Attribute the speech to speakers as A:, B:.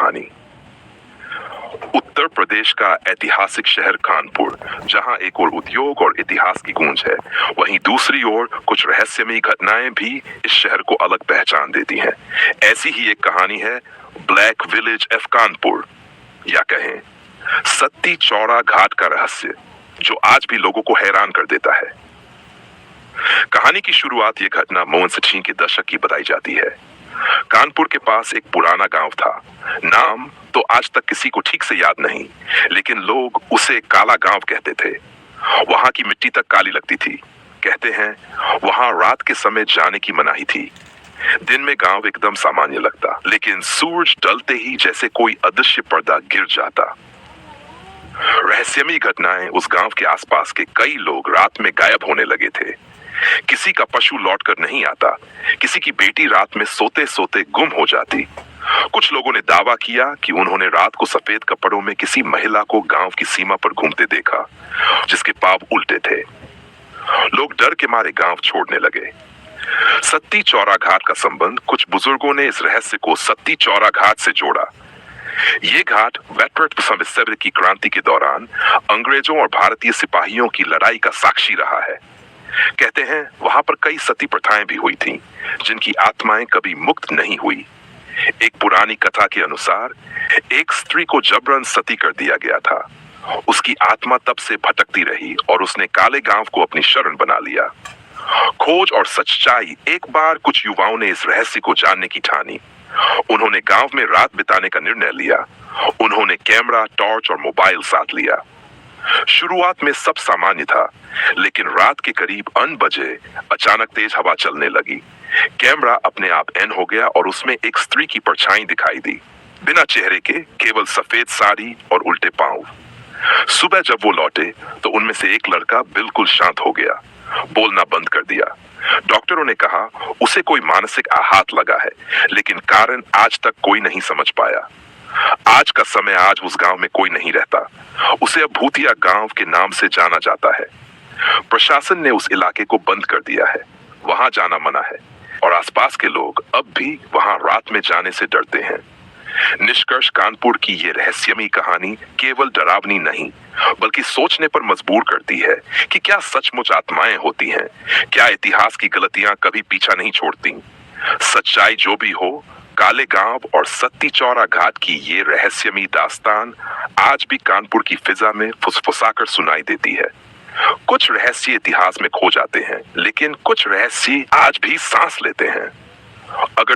A: कहानी। उत्तर प्रदेश का ऐतिहासिक शहर कानपुर, जहां एक ओर उद्योग और इतिहास की गूंज है, वहीं दूसरी ओर कुछ रहस्यमयी घटनाएं भी इस शहर को अलग पहचान देती हैं। ऐसी ही एक कहानी है ब्लैक विलेज ऑफ कानपुर, या कहें सत्ती चौरा घाट का रहस्य, जो आज भी लोगों को हैरान कर देता है। कहानी की शुरुआत ये घटना मोहन सिंह के दशक की बताई जाती है। कानपुर के पास एक पुराना गांव था। नाम तो आज तक किसी को ठीक से याद नहीं, लेकिन लोग उसे काला गांव कहते थे। वहां की मिट्टी तक काली लगती थी। कहते हैं वहां रात के समय जाने की मनाही थी। दिन में गांव एकदम सामान्य लगता, लेकिन सूरज ढलते ही जैसे कोई अदृश्य पर्दा गिर जाता। रहस्यमयी घटनाएं उस गांव के आसपास के कई लोग रात में गायब होने लगे थे। किसी का पशु लौटकर नहीं आता, किसी की बेटी रात में सोते सोते गुम हो जाती। कुछ लोगों ने दावा किया कि उन्होंने रात को सफेद कपड़ों में किसी महिला को गांव की सीमा पर घूमते देखा, जिसके पांव उल्टे थे। लोग डर के मारे गांव छोड़ने लगे। सत्ती चौरा घाट का संबंध कुछ बुजुर्गों ने इस रहस्य को सत्ती चौरा घाट से जोड़ा। ये घाट वेटवर्थ की क्रांति के दौरान अंग्रेजों और भारतीय सिपाहियों की लड़ाई का साक्षी रहा है। कहते हैं वहां पर कई सती प्रथाएं भी हुई थीं, जिनकी आत्माएं कभी मुक्त नहीं हुई। एक पुरानी कथा के अनुसार एक स्त्री को जबरन सती कर दिया गया था। उसकी आत्मा तब से भटकती रही और उसने काले गांव को अपनी शरण बना लिया। खोज और सच्चाई, एक बार कुछ युवाओं ने इस रहस्य को जानने की ठानी। उन्होंने गांव में रात बिताने का निर्णय लिया। उन्होंने कैमरा, टॉर्च और मोबाइल साथ लिया। शुरुआत में सब सामान्य था, लेकिन रात के करीब 1 बजे अचानक तेज हवा चलने लगी। कैमरा अपने आप ऑन हो गया और उसमें एक स्त्री की परछाई दिखाई दी, बिना चेहरे के, केवल सफेद साड़ी और उल्टे पांव। सुबह जब वो लौटे तो उनमें से एक लड़का बिल्कुल शांत हो गया, बोलना बंद कर दिया। डॉक्टरों ने कहा उसे कोई मानसिक आघात लगा है, लेकिन कारण आज तक कोई नहीं समझ पाया। आज का समय, आज उस गांव में कोई नहीं रहता। उसे अब भूतिया गांव के नाम से जाना जाता है। प्रशासन ने उस इलाके को बंद कर दिया है। वहां जाना मना है और आसपास के लोग अब भी वहां रात में जाने से डरते हैं। निष्कर्ष, कानपुर की ये रहस्यमयी कहानी केवल डरावनी नहीं, बल्कि सोचने पर मजबूर करती है कि क्या सचमुच आत्माएं होती हैं? क्या इतिहास की गलतियां कभी पीछा नहीं छोड़ती? सच्चाई जो भी हो, काले गांव और सत्ती चौरा घाट की ये रहस्यमयी दास्तान आज भी कानपुर की फिजा में फुसफुसाकर सुनाई देती है। कुछ रहस्य इतिहास में खो जाते हैं, लेकिन कुछ रहस्य आज भी सांस लेते हैं। अगर